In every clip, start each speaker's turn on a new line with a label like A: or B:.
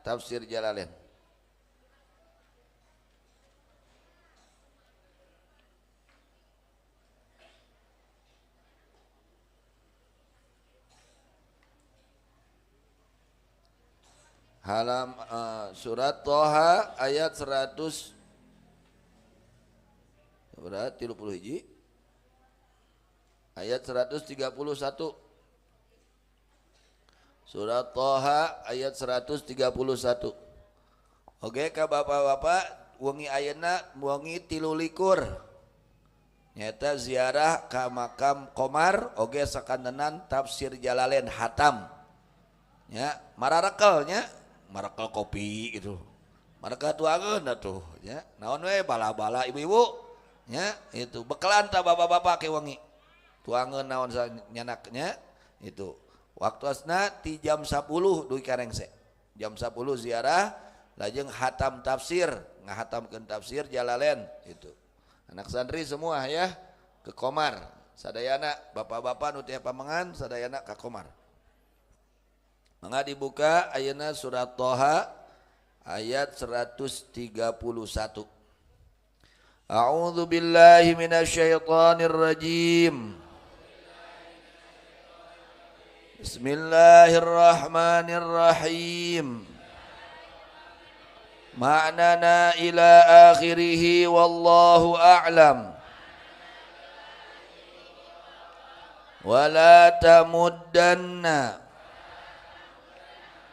A: tafsir Jalalain. Surat Toha ayat 100 berarti 30 hiji ayat 131. Surat Toha ayat 131. Oke ka bapak-bapak wengi ayeuna wengi 13 nyata ziarah ka makam Komar oge sakantenan tafsir Jalalain hatam nya mararekel kopi gitu mararekel tuangeun atuh nya naon we bala-bala ibu-ibu nya itu bekalan ta bapak-bapak ke wengi tuangeun naon nyanaknya itu waktu asna ti jam 10 dugi karengse jam 10 ziarah lajeng hatam tafsir ngahatamkeun tafsir Jalalain itu anak santri semua ya ke Komar sadayana bapak-bapak nu teh pamengan sadayana ka Komar mangga dibuka ayeuna surat Toha ayat 131. A'udzu billahi minasyaitonir rajim. Bismillahirrahmanirrahim. Ma'nana ila akhirih wallahu a'lam. Wala tamuddanna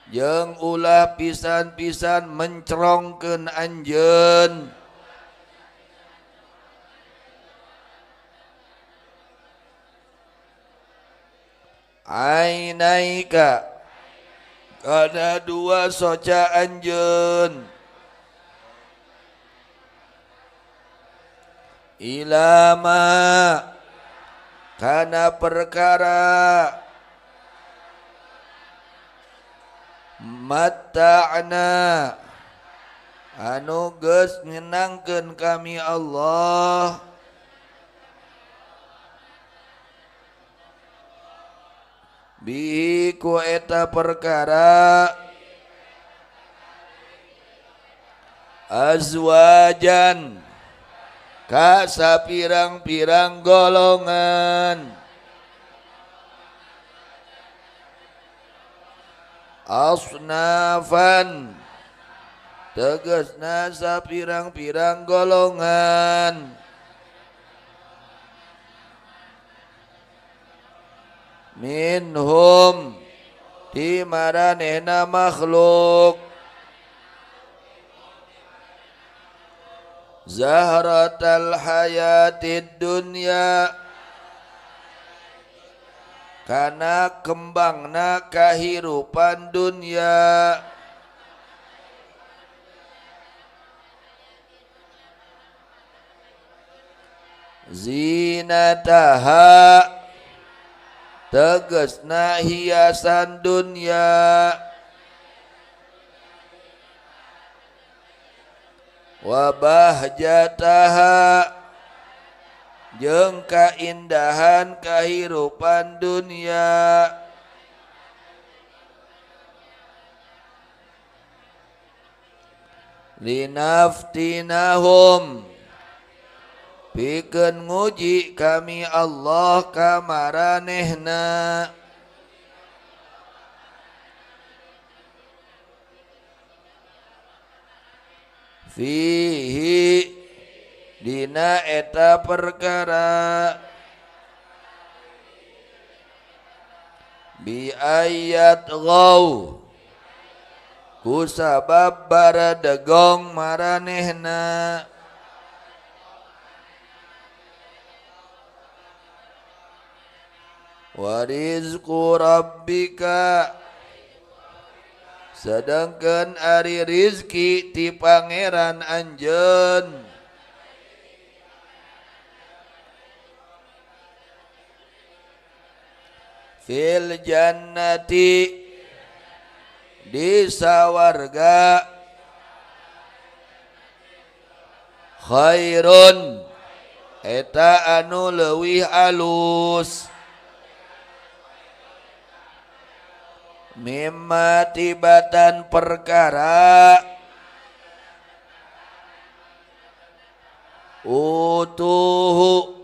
A: jeung ulah pisan-pisan mencerongkeun anjeun ainaika kana dua soca anjeun ilama kana perkara mata'na anu geus nyenangkeun kami Allah bihi ku eta perkara azwajan ka sapirang-pirang golongan asnafan tegasna sapirang-pirang golongan minhum ti maranehna makhluk zahratal hayatid dunya kana kembangna kahirupan dunia zinataha tegasna hiasan dunia wa bahjataha jeung kaindahan kahirupan dunia linaftinahum pikeun nguji kami Allah ka maranehna fihi dina eta perkara bi ayat ghaw ku sabab baradegong maranehna wa rizqu rabbika sedangkan ari rizki ti pangeran anjeun fil jannati di sawarga khairun eta anu leuwih alus mimma tibatan perkara utuhu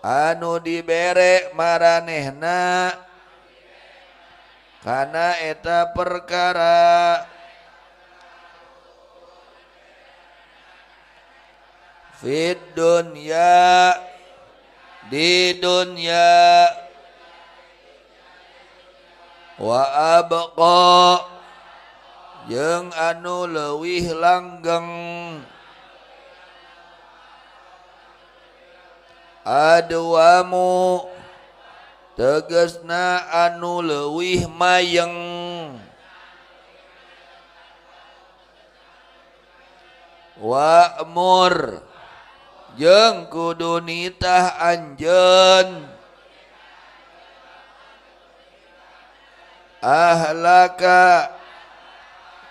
A: anu dibere maranehna kana eta perkara fid dunya di dunya wa abqa jeung anu leuwih langgeng adwamu tegasna anu leuwih mayeng wa'mur jeung kudu nitah anjeun ahlaka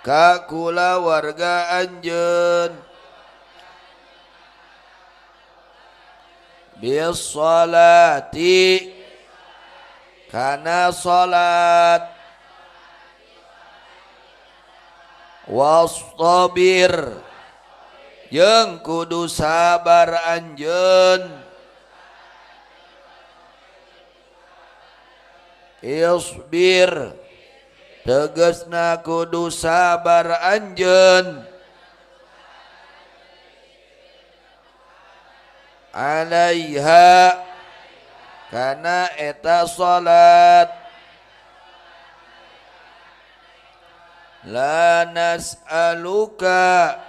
A: ka kulawarga anjeun bis salati kana salat wastabir jeung kudu sabar anjeun isbir tegasna kudu sabar anjeun alaiha kana eta salat la nas'aluka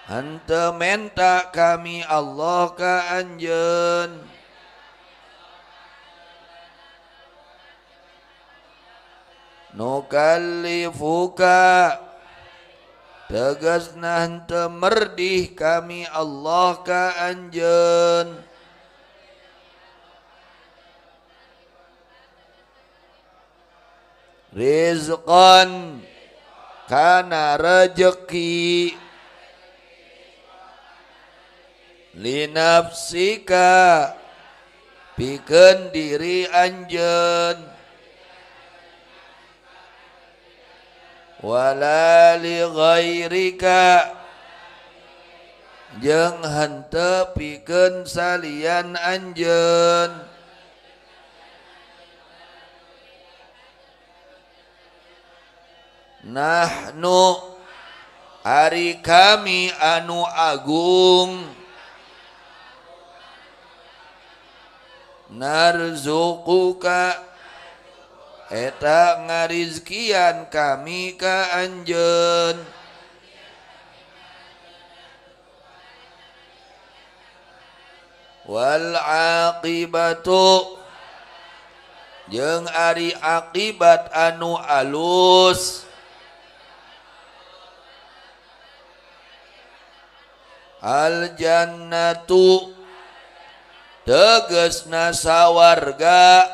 A: henteu menta kami Allah ka anjeun nukallifuka tegasna henteu merdih kami Allah ka anjeun rizqan kana rezeki linafsika pikeun diri anjeun wala li ghairika jeung henteu pikeun salian anjeun nahnu ari kami anu agung narzuquka eta ngarizkian kami ka anjeun wal aqibatu jeung ari akibat anu alus al jannatu tegasna sawarga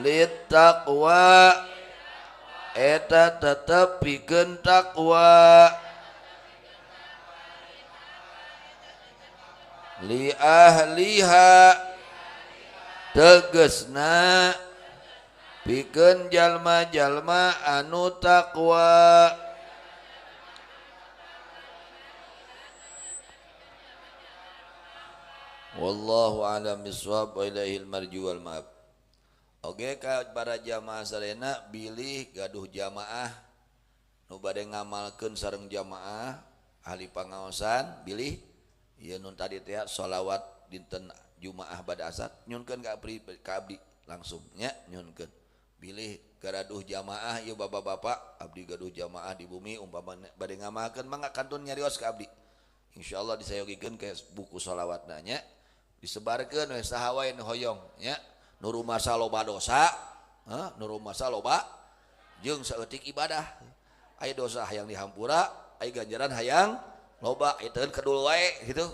A: lit taqwa eta tetep pikeun taqwa li ahliha tegasna pikeun jalma-jalma anu taqwa wallahu a'lam bishawab wa ilaihil marji wal ma'ab. Oke ka para jamaah sadayana bilih gaduh jamaah nu bade ngamalkeun sareng jamaah ahli pangaosan bilih ieu nun tadi teh sholawat dinten Jumaah bade asar nyunkeun ka abdi langsung nya nyunkeun bilih gaduh jamaah ieu bapak-bapak abdi gaduh jamaah di bumi umpama bade ngamalkeun mangga kantun nyarios ka abdi insyaallah disayogikeun ke buku sholawatna nya disebarkeun we saha wae nu hoyong nya nu rumasa loba dosa nu rumasa loba jeung saeutik ibadah aya dosa hayang dihampura aya ganjaran hayang loba iteun kedul wae gitu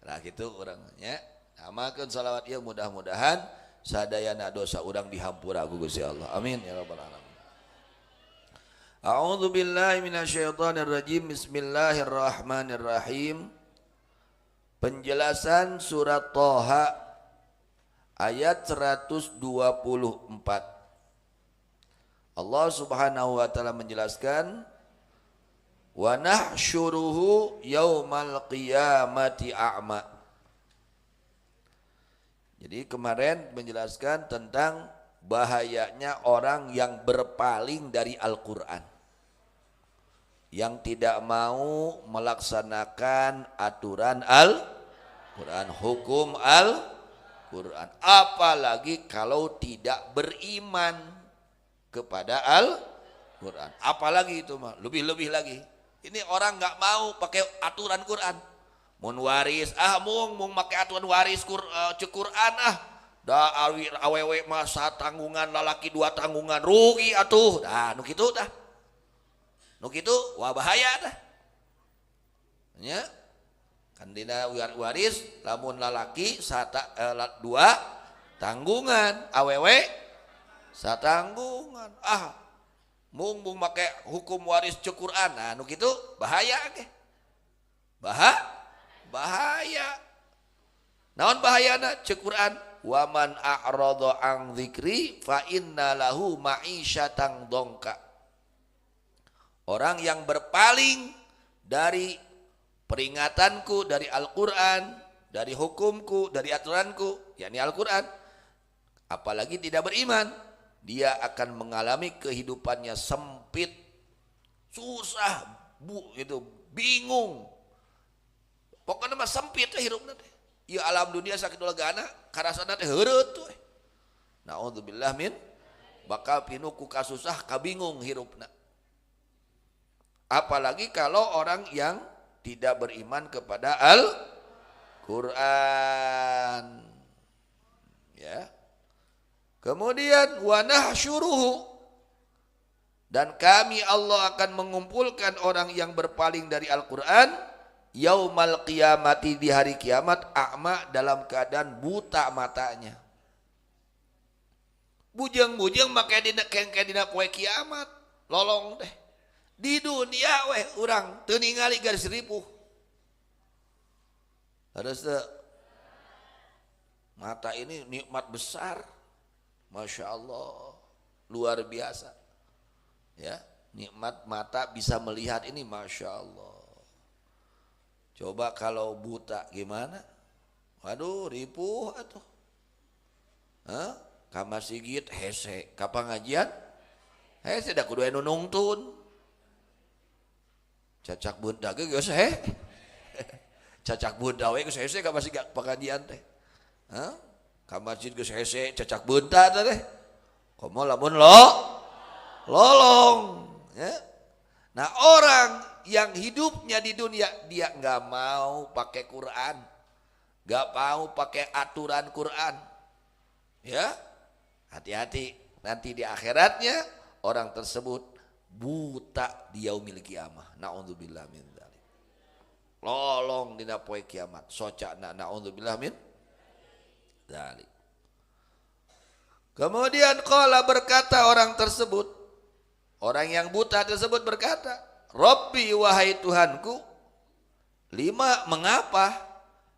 A: nah gitu urang nya amalkeun shalawat ieu mudah-mudahan sadayana dosa urang dihampura ku Gusti Allah amin ya rabbal alamin. A'udzu billahi minasyaitonir rajim bismillahirrahmanirrahim. Penjelasan surat Thaha ayat 124. Allah Subhanahu wa taala menjelaskan, wa nahsyuruhu yaumal qiyamati a'ma. Jadi kemarin menjelaskan tentang bahayanya orang yang berpaling dari Al-Qur'an, yang tidak mau melaksanakan aturan Al-Qur'an, hukum Al-Qur'an, apalagi kalau tidak beriman kepada Al-Quran, apalagi itu mah lebih-lebih lagi. Ini orang nggak mau pakai aturan Quran, mun waris mung pakai aturan waris Quran dah awewe masa tanggungan lalaki 2 tanggungan rugi atuh dah nu kitu wah bahaya dah nya kan dina waris lamun lalaki 2 tanggungan awewe satanggungan mung make hukum waris Quran nu kitu bahaya ge bahaya naon bahayana Quran, wa man a'rada an dzikri fa inna lahu ma'isyatan dongka. Orang yang berpaling dari peringatanku, dari Al-Quran, dari hukumku, dari aturanku, yakni Al-Quran, apalagi tidak beriman, dia akan mengalami kehidupannya sempit, susah, bingung. Pokoknya mah sempit hidupnya teh. Ya alam dunia sakit legana, karasana teh heureut tuh. Naudzubillah min bakal pinu ku kasusah kabingung hidupna. Apalagi kalau orang yang tidak beriman kepada Al-Qur'an. Ya. Kemudian wa nahsyuruhu, dan kami Allah akan mengumpulkan orang yang berpaling dari Al-Qur'an yaumal qiyamati, di hari kiamat, a'ma, dalam keadaan buta matanya. Bujeng-bujeng make dina kengke dina poe kiamat lolong teh. Di dunia weh urang teu ningali garis ripuh. Harus mata ini nikmat besar. Masya Allah, luar biasa. Ya, nikmat mata bisa melihat ini, Masya Allah. Coba kalau buta gimana? Waduh, ripuh atuh. Ka masjid hese, ka pangajian hese da kudu anu nungtun. Cacak budak ge geus he. Cacak budak we geus hese ka masjid pangajian teh. Ka masjid geus hese cacak bunta teh. Komo lamun lolong ya. Nah, orang yang hidupnya di dunia dia nggak mau pakai Quran, nggak mau pakai aturan Quran, ya hati-hati nanti di akhiratnya orang tersebut buta di yaumil qiyamah. Naudzubillah min dzalik. Lolong dina poe kiamat, socana naudzubillah min dzalik. Kemudian qala, berkata orang tersebut, orang yang buta tersebut berkata, Rabbi, wahai Tuhanku, lima, mengapa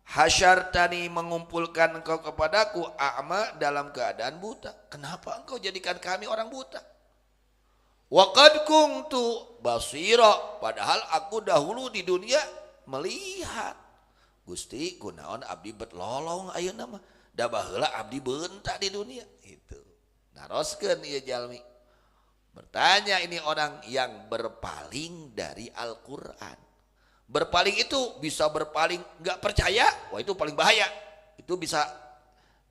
A: hasyartani, mengumpulkan engkau kepadaku, a'ma, dalam keadaan buta. Kenapa engkau jadikan kami orang buta? Wa qad kuntu basira, padahal aku dahulu di dunia melihat. Gusti, kunaon abdi bet lolong ayeuna mah, da baheula abdi beunta di dunia. Itu naroskeun ieu jalmi. Bertanya ini orang yang berpaling dari Al-Quran. Berpaling itu bisa berpaling nggak percaya, wah itu paling bahaya. Itu bisa,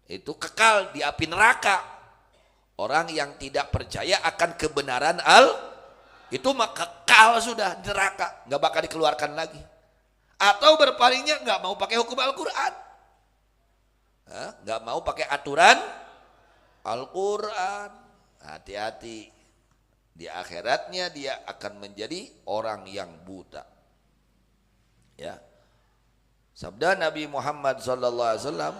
A: itu kekal di api neraka. Orang yang tidak percaya akan kebenaran itu mah kekal sudah di neraka, nggak bakal dikeluarkan lagi. Atau berpalingnya nggak mau pakai hukum Al-Quran, nggak mau pakai aturan Al-Quran. Hati-hati. Di akhiratnya dia akan menjadi orang yang buta. Ya. Sabda Nabi Muhammad sallallahu alaihi wasallam,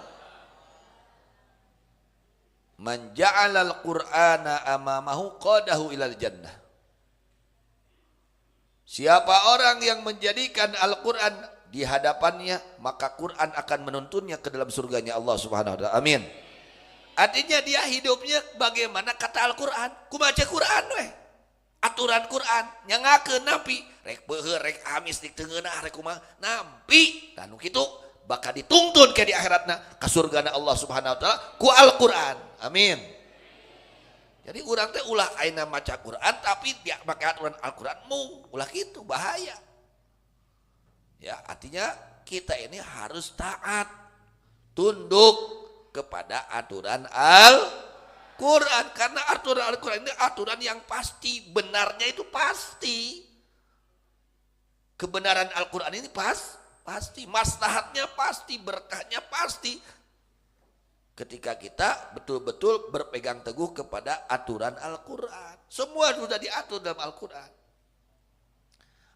A: "Man ja'ala al-Qur'ana amamahu qadahu ilal jannah." Siapa orang yang menjadikan Al-Qur'an di hadapannya, maka Quran akan menuntunnya ke dalam surganya Allah Subhanahu wa taala. Amin. Artinya dia hidupnya bagaimana kata Al-Quran. Kumaca Quran weh. Aturan Quran. Nyangakeun nampi. Rek beuheur, rek amis dik teungeunah, rek kumaha. Nampi. Dan kitu bakal dituntun ke di akhiratna. Ka surgana Allah subhanahu wa ta'ala. Ku Al-Quran. Amin. Jadi urang teh ulah aina maca Quran. Tapi dia pakai aturan Al-Quran. Ulah gitu. Bahaya. Ya artinya kita ini harus taat. Tunduk kepada aturan Al-Quran. Karena aturan Al-Quran ini aturan yang pasti. Benarnya itu pasti. Kebenaran Al-Quran ini pasti. Maslahatnya pasti. Berkahnya pasti. Ketika kita betul-betul berpegang teguh kepada aturan Al-Quran. Semua sudah diatur dalam Al-Quran.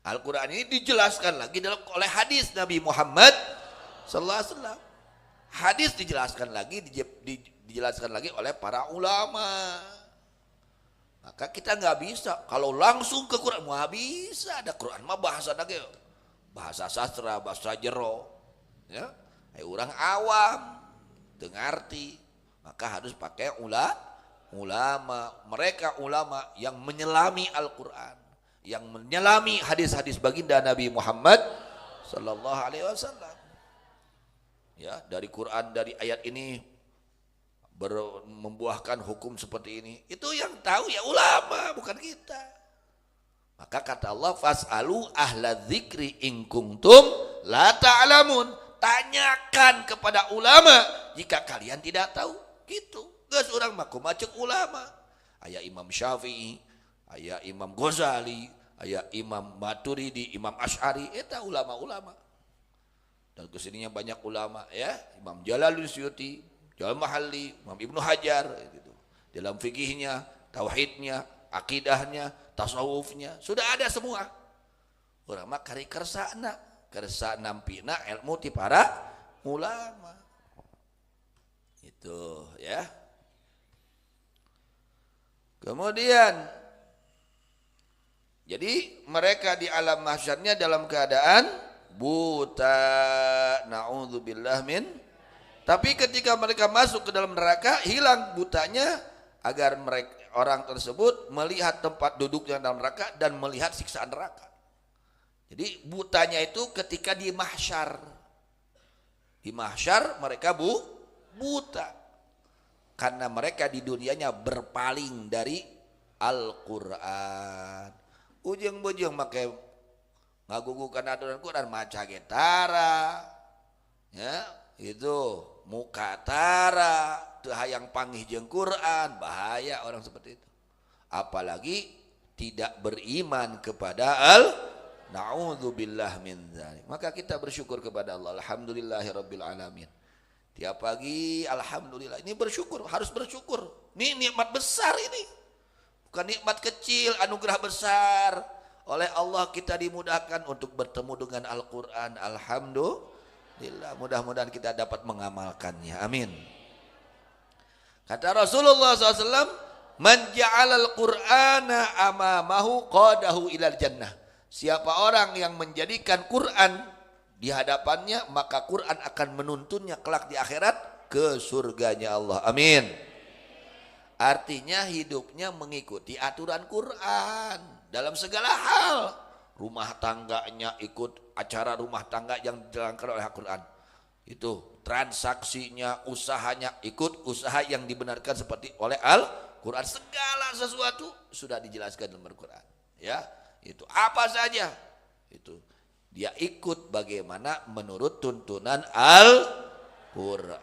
A: Al-Quran ini dijelaskan lagi oleh hadis Nabi Muhammad sallallahu alaihi wasallam. Hadis dijelaskan lagi oleh para ulama. Maka kita nggak bisa kalau langsung ke Quran, nggak bisa. Ada Quran mah bahasa lagi, bahasa sastra, bahasa jero, ya. Orang awam, dengarti, maka harus pakai ulama. Mereka ulama yang menyelami Al-Quran, yang menyelami hadis-hadis baginda Nabi Muhammad sallallahu alaihi wasallam. Ya, dari Quran, dari ayat ini membuahkan hukum seperti ini. Itu yang tahu ya ulama, bukan kita. Maka kata Allah, fas'alu ahla dzikri in kuntum la ta'lamun. Tanyakan kepada ulama jika kalian tidak tahu. Gitu. Geus urang mah kumaha ceuk ulama. Aya Imam Syafi'i, aya Imam Ghazali, aya Imam Maturidi, Imam Asy'ari, eta ulama-ulama. Dan kesininya banyak ulama ya, Imam Jalaluddin Suyuti, Jalal Mahalli, Imam Ibnu Hajar gitu. Dalam fikihnya, tauhidnya, akidahnya, tasawufnya sudah ada semua. Urang mah kari kersana nampina ilmu ti para ulama. Itu ya. Kemudian jadi mereka di alam mahsyarnya dalam keadaan buta, na'udzubillah min. Tapi ketika mereka masuk ke dalam neraka, hilang butanya agar mereka orang tersebut melihat tempat duduknya dalam neraka dan melihat siksaan neraka. Jadi butanya itu ketika di mahsyar. Di mahsyar mereka buta. Karena mereka di dunianya berpaling dari Al-Quran. Ujung-ujung makai ngagugukan aturan Quran maca getara, ya itu muka tara, teu hayang panggih jeung Quran, bahaya orang seperti itu. Apalagi tidak beriman kepada na'udzubillah min dzalik. Maka kita bersyukur kepada Allah. Alhamdulillahirabbil alamin. Tiap pagi alhamdulillah. Ini bersyukur, harus bersyukur. Ini nikmat besar ini. Bukan nikmat kecil, anugerah besar. Oleh Allah kita dimudahkan untuk bertemu dengan Al-Quran. Alhamdulillah. Mudah-mudahan kita dapat mengamalkannya. Amin. Kata Rasulullah SAW, man ja'alal Qur'ana amamahu qadahu ilal jannah. Siapa orang yang menjadikan Quran di hadapannya, maka Quran akan menuntunnya kelak di akhirat ke surganya Allah. Amin. Artinya hidupnya mengikuti aturan Quran. Dalam segala hal, rumah tangganya ikut acara rumah tangga yang dijalankan oleh Al-Quran. Itu transaksinya, usahanya ikut usaha yang dibenarkan seperti oleh Al-Quran. Segala sesuatu sudah dijelaskan dalam Al-Quran. Ya, itu apa saja itu dia ikut bagaimana menurut tuntunan Al-Quran.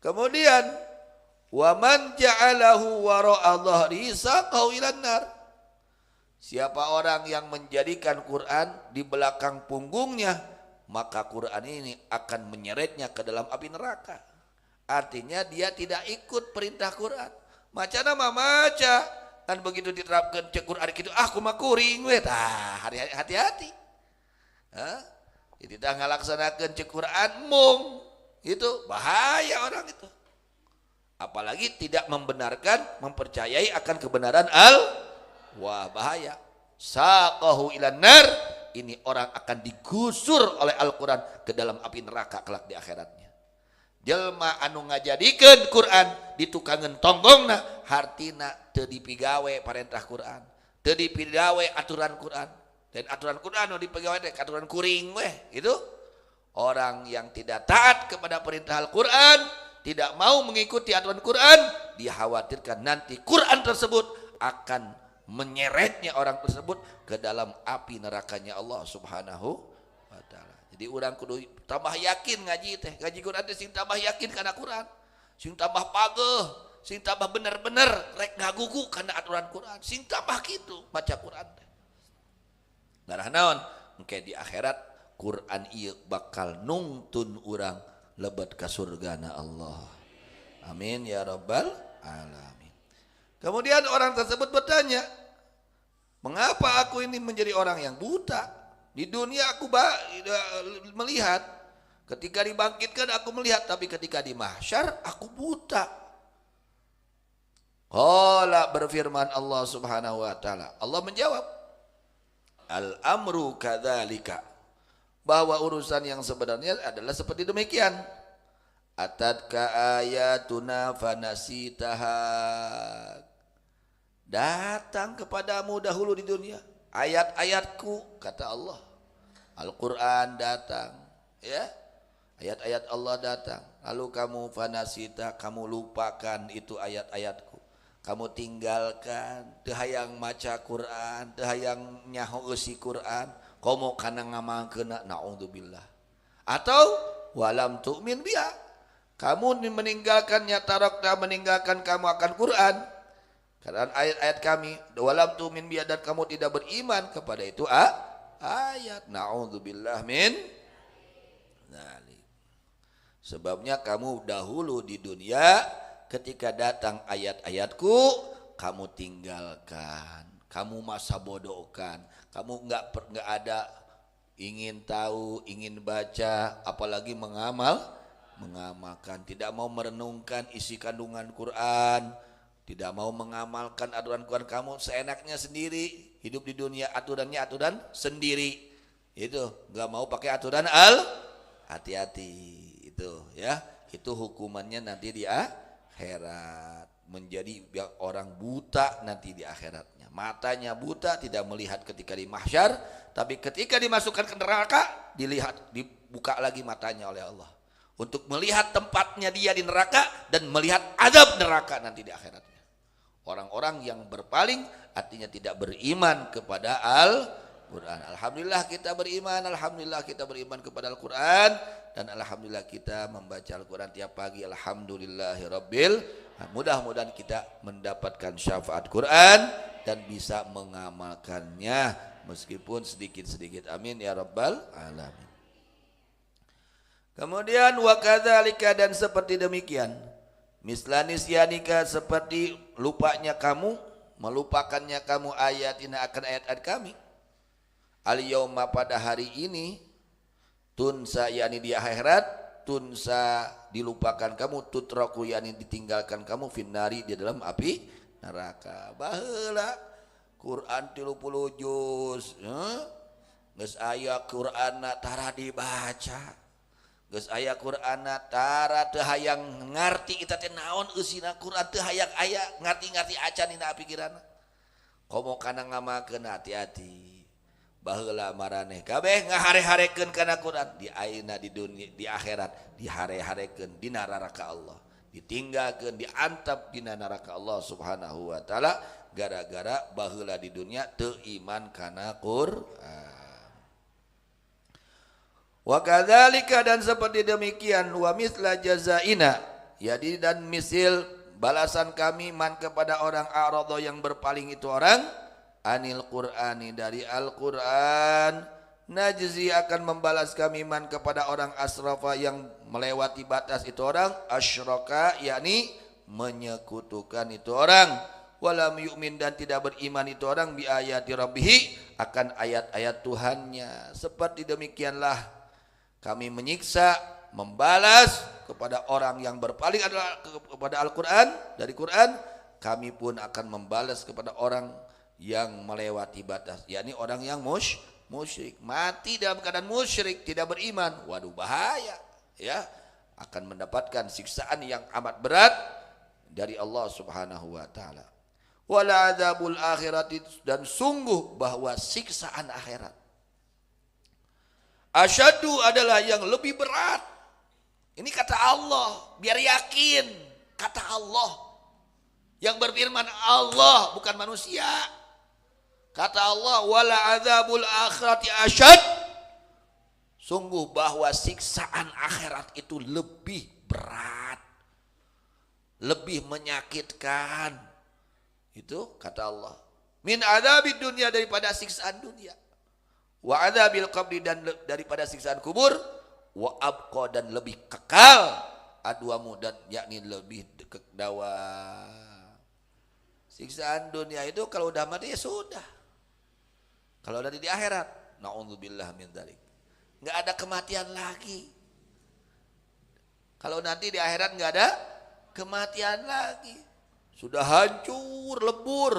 A: Kemudian wa man ja'alahu wara'a dhahri saqahu ilan nar. Siapa orang yang menjadikan Quran di belakang punggungnya, maka Quran ini akan menyeretnya ke dalam api neraka. Artinya dia tidak ikut perintah Quran. Maca nama maca, kan begitu diterapkan cek Quran gitu, kumaha kuring we tah, hati-hati. Tidak ngalaksanakeun cek Quran mung, itu bahaya orang itu. Apalagi tidak membenarkan, mempercayai akan kebenaran wah bahaya. Saqahu ilan nar, ini orang akan digusur oleh Al-Quran ke dalam api neraka kelak di akhiratnya. jelma anu ngajadikeun Quran ditukangeun tonggongna hartina teu dipigawe parentah Quran, teu dipigawe aturan Quran. Dan aturan Quran anu dipigawe teh aturan kuring weh gitu. Orang yang tidak taat kepada perintah Al-Quran, tidak mau mengikuti aturan Quran, dikhawatirkan nanti Quran tersebut akan menyeretnya orang tersebut ke dalam api nerakanya Allah Subhanahu wa ta'ala. Jadi orang kudu tambah yakin ngaji teh, ngaji Quran teh sing tambah yakin karena Quran, sing tambah pageuh, sing tambah bener-bener rek ngagugu karena aturan Quran, sing tambah kitu baca Quran teh. Darah naon? Engke di akhirat Quran ieu bakal nungtun urang lebet ka surgana Allah. Amin ya rabbal alamin. Kemudian orang tersebut bertanya, mengapa aku ini menjadi orang yang buta? Di dunia aku melihat, ketika dibangkitkan aku melihat, tapi ketika di mahsyar aku buta. Qala berfirman Allah Subhanahu wa taala. Allah menjawab, al-amru kadzalika. Bahwa urusan yang sebenarnya adalah seperti demikian. Atatka ayatuna fanasitaha. Datang kepadamu dahulu di dunia ayat-ayatku, kata Allah. Al-Quran datang, ya, ayat-ayat Allah datang, lalu kamu fanasita, kamu lupakan itu ayat-ayatku, kamu tinggalkan, teu hayang maca Quran, teu hayang nyaho eusi Quran, komo kana ngamalkeunna, naudzubillah. Atau walam tu'min biha, kamu meninggalkannya, tarokta meninggalkan kamu akan Quran karena ayat-ayat kami, walam tu'min biha, dan kamu tidak beriman kepada itu ayat, naudzubillah min dzalik. Sebabnya kamu dahulu di dunia ketika datang ayat-ayatku kamu tinggalkan, kamu masa bodohkan, kamu nggak ada ingin tahu, ingin baca, apalagi mengamalkan, tidak mau merenungkan isi kandungan Quran, tidak mau mengamalkan aturan Quran, kamu seenaknya sendiri hidup di dunia, aturannya aturan sendiri, itu nggak mau pakai aturan hati-hati itu ya, itu hukumannya nanti di akhirat, menjadi orang buta nanti di akhiratnya. Matanya buta, tidak melihat ketika di mahsyar, tapi ketika dimasukkan ke neraka dilihat, dibuka lagi matanya oleh Allah untuk melihat tempatnya dia di neraka dan melihat azab neraka nanti di akhiratnya. Orang-orang yang berpaling artinya tidak beriman kepada Al-Quran. Alhamdulillah kita beriman, alhamdulillah kita beriman kepada Al-Quran, dan alhamdulillah kita membaca Al-Quran tiap pagi. Alhamdulillahirabbil. Mudah-mudahan kita mendapatkan syafaat Quran dan bisa mengamalkannya meskipun sedikit-sedikit. Amin ya rabbal alamin. Kemudian wa kadzalika, dan seperti demikian, misla nisyanika, seperti lupanya kamu, melupakannya kamu ayatina, akan ayat-ayat kami. Al yauma, pada hari ini, tunsa, yakni di akhirat, tunsa dilupakan kamu, tutraku, yakni ditinggalkan kamu, finnari, di dalam api neraka. Baheula Quran 30 juz, geus aya Qur'anna tara dibaca, geus aya Qur'anna tara teu hayang ngarti eta teh naon eusina Quran, teu hayang aya ngarti-ngarti acan dina pikiranna. Komo kana ngamalkeun, hati-hati. Baheula maraneh kabeh ngahare-harekeun kana Quran, di ayeuna di dunia, di akhirat dihare-harekeun dina neraka Allah, ditinggalkeun, diantap dina neraka Allah Subhanahu wa taala, gara-gara baheula di dunia teu iman kana Quran. Wa kadzalika, dan seperti demikian, wa mithla jazaina, jadi dan misil balasan kami, man, kepada orang a'radha yang berpaling itu orang, anil Qur'ani, dari Al-Quran, najzi, akan membalas kami, man, kepada orang asrafa yang melewati batas itu orang, asyraka, yakni menyekutukan itu orang, walam yu'min, dan tidak beriman itu orang, bi ayati rabbihi, akan ayat-ayat Tuhannya. Seperti demikianlah kami menyiksa, membalas kepada orang yang berpaling adalah kepada Al-Quran, dari Quran, kami pun akan membalas kepada orang yang melewati batas, yakni orang yang musyrik, mati dalam keadaan musyrik, tidak beriman. Waduh, bahaya ya. akan mendapatkan siksaan yang amat berat dari Allah Subhanahu wa taala. Wala adzabul akhirati, dan sungguh bahwa siksaan akhirat asyaddu adalah yang lebih berat. Ini kata Allah, biar yakin, kata Allah yang berfirman, Allah bukan manusia. Kata Allah, wala adzabul akhirati asyad, sungguh bahwa siksaan akhirat itu lebih berat, lebih menyakitkan. Itu kata Allah, min adzabid dunya, daripada siksaan dunia, wa adzabil qabri, dan daripada siksaan kubur, wa abqa, dan lebih kekal, adwamu, dan yakni lebih kekdawa. Siksaan dunia itu kalau udah mati ya sudah. Kalau udah di akhirat, naudzubillah min dzalik, enggak ada kematian lagi. Kalau nanti di akhirat enggak ada kematian lagi. Sudah hancur lebur.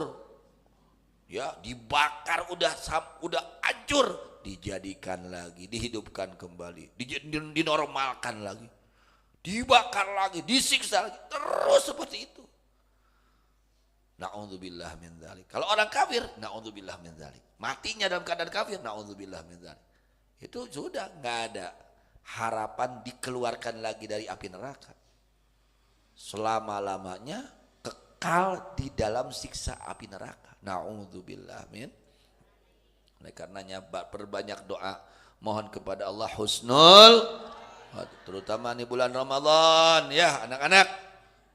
A: Ya, dibakar udah hancur, dijadikan lagi, dihidupkan kembali, dinormalkan lagi, dibakar lagi, disiksa lagi, terus seperti itu. Na'udzubillah min dzalik. Kalau orang kafir, na'udzubillah min dzalik, matinya dalam keadaan kafir, na'udzubillah min dzalik, itu sudah nggak ada harapan dikeluarkan lagi dari api neraka. Selama-lamanya kekal di dalam siksa api neraka. Na'udzubillah min. Oleh karenanya perbanyak doa, mohon kepada Allah husnul, terutama di bulan Ramadan ya anak-anak,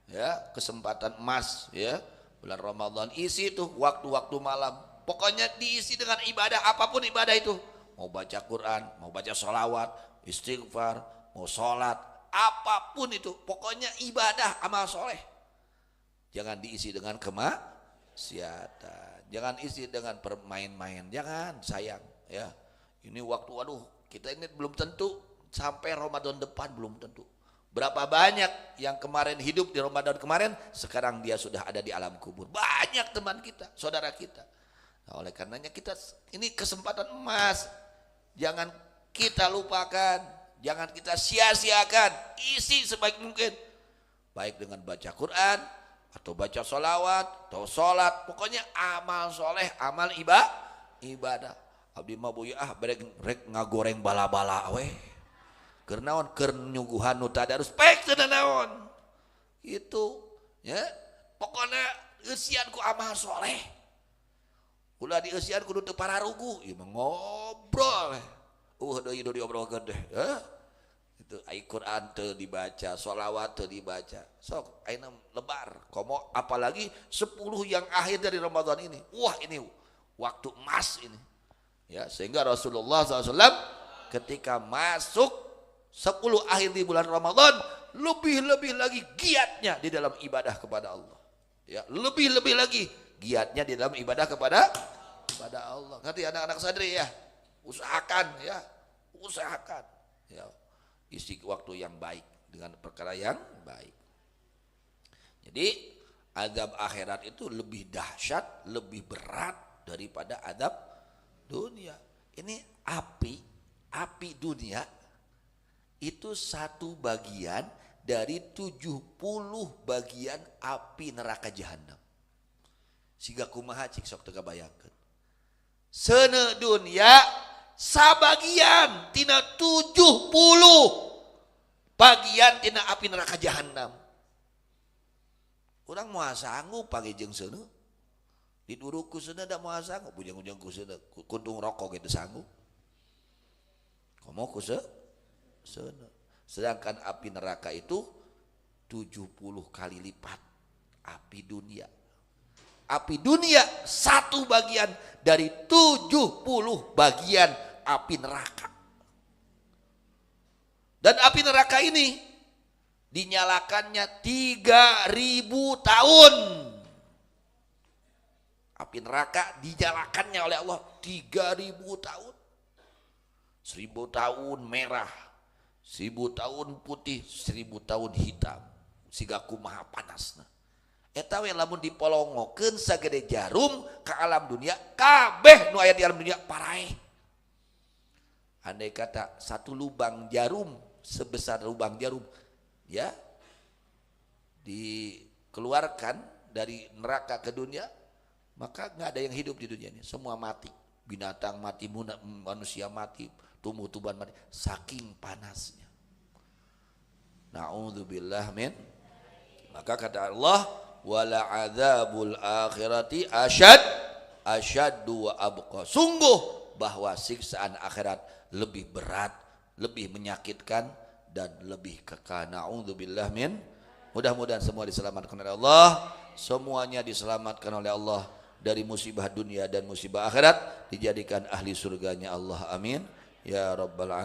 A: ya kesempatan emas ya bulan Ramadan, isi tuh waktu-waktu malam, pokoknya diisi dengan ibadah, apapun ibadah itu, mau baca Quran, mau baca sholawat, istighfar, mau sholat, apapun itu, pokoknya ibadah, amal soleh. Jangan diisi dengan kemaksiatan, jangan isi dengan permain-main, jangan, sayang ya. Ini waktu, aduh, kita ini belum tentu sampai Ramadan depan, belum tentu. Berapa banyak yang kemarin hidup di Ramadan kemarin, sekarang dia sudah ada di alam kubur. Banyak teman kita, saudara kita. Nah, oleh karenanya kita, ini kesempatan emas, jangan kita lupakan, jangan kita sia-siakan, isi sebaik mungkin, baik dengan baca Quran, atau baca sholawat, atau sholat, pokoknya amal soleh, amal ibadah. Abdi mah buya rek ngagoreng bala-bala we. Keur naon? Keur nyuguhan nu tadarus pek teu naon. Itu ya. Pokoknya eusian ku amal soleh. Ulah dieusian kudu teu pararugu, ieu mah ngobrol. Deui diobrolkeun deh, itu ai Quran teu dibaca, sholawat teu dibaca, sok ayeuna lebar komo, apalagi 10 yang akhir dari Ramadan ini, wah ini waktu emas ini ya, sehingga Rasulullah SAW ketika masuk 10 akhir di bulan Ramadan, lebih-lebih lagi giatnya di dalam ibadah kepada Allah ya, lebih-lebih lagi giatnya di dalam ibadah kepada Allah. Ngerti anak-anak sadri ya, usahakan ya, usahakan ya, isi waktu yang baik dengan perkara yang baik. Jadi azab akhirat itu lebih dahsyat, lebih berat daripada azab dunia. Ini api dunia itu satu bagian dari 70 bagian api neraka jahanam. Siga kumaha cik sok teu kabayangkeun. Seuneu dunia sabagian tina 70 bagian tina api neraka jahanam. Urang moal sanggup pagi jeung seuneu. Diduruk ku seuneu da moal sanggup, ujang-ujang ku seuneu kuntung rokok gitu sanggup. Komo ku seuneu. Sedangkan api neraka itu 70 kali lipat api dunia. Api dunia satu bagian dari 70 bagian api neraka. Dan api neraka ini dinyalakannya 3000 tahun. Api neraka dinyalakannya oleh Allah 3000 tahun. 1000 tahun merah, 1000 tahun putih, 1000 tahun hitam. Siga kumaha panasna. Eta we lamun dipolongokeun sagede jarum ka alam dunia, kabeh nu aya di alam dunia paraeh. Andai kata satu lubang jarum sebesar lubang jarum ya dikeluarkan dari neraka ke dunia, maka nggak ada yang hidup di dunia ini, semua mati. Binatang mati, manusia mati, tumbuh-tumbuhan mati, saking panasnya. Na'udzubillah min. Maka kata Allah, wala adzabul akhirati asyaddu wa abqa. Sungguh bahwa siksaan akhirat lebih berat, lebih menyakitkan dan lebih kekal. Na'udzubillah min. Mudah-mudahan semua diselamatkan oleh Allah, semuanya diselamatkan oleh Allah dari musibah dunia dan musibah akhirat, dijadikan ahli surganya Allah, amin ya rabbal alamin.